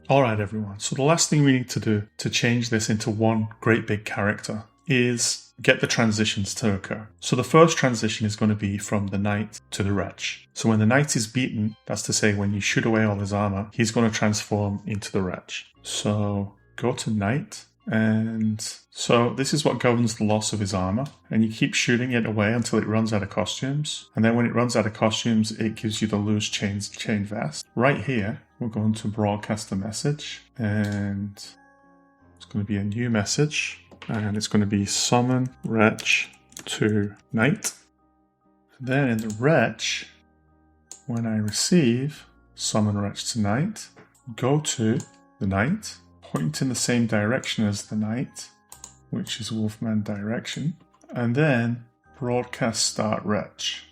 Alright everyone, so the last thing we need to do to change this into one great big character is get the transitions to occur. So the first transition is going to be from the knight to the wretch. So when the knight is beaten, that's to say when you shoot away all his armor, he's going to transform into the wretch. So go to knight, and so this is what governs the loss of his armor, and you keep shooting it away until it runs out of costumes, and then when it runs out of costumes it gives you the loose chain vest. Right here we're going to broadcast a message, and it's going to be a new message, and it's going to be summon wretch to knight. And then in the wretch, when I receive summon wretch to knight, go to the knight, point in the same direction as the knight, which is Wolfman direction, and then broadcast start wretch.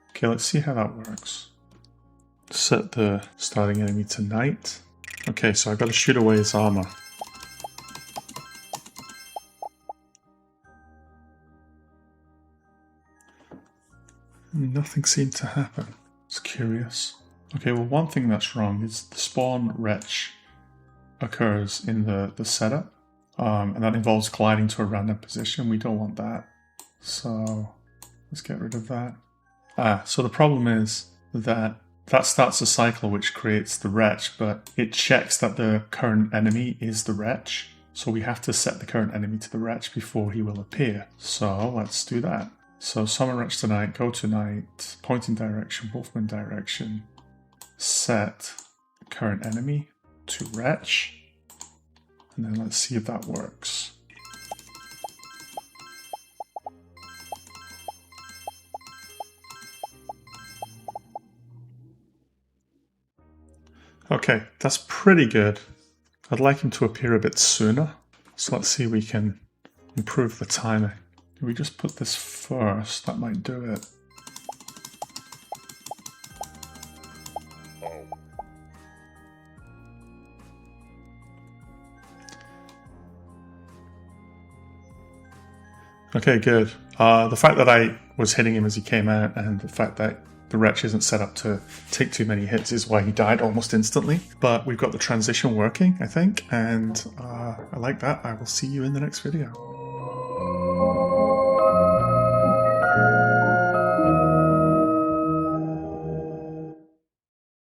Okay, let's see how that works. Set the starting enemy to knight. Okay, so I've got to shoot away his armor. Nothing seemed to happen. It's curious. Okay, well, one thing that's wrong is the spawn wretch occurs in the setup, and that involves gliding to a random position. We don't want that, so let's get rid of that. So the problem is that starts a cycle which creates the wretch, but it checks that the current enemy is the wretch, so we have to set the current enemy to the wretch before he will appear. So let's do that. So summon wretch to knight, go to knight, point in direction, Wolfman direction, set current enemy to wretch, and then let's see if that works. Okay, that's pretty good. I'd like him to appear a bit sooner, so let's see if we can improve the timing. If we just put this first, that might do it. Okay, good. The fact that I was hitting him as he came out, and the fact that the wretch isn't set up to take too many hits is why he died almost instantly. But we've got the transition working, I think, and I like that. I will see you in the next video.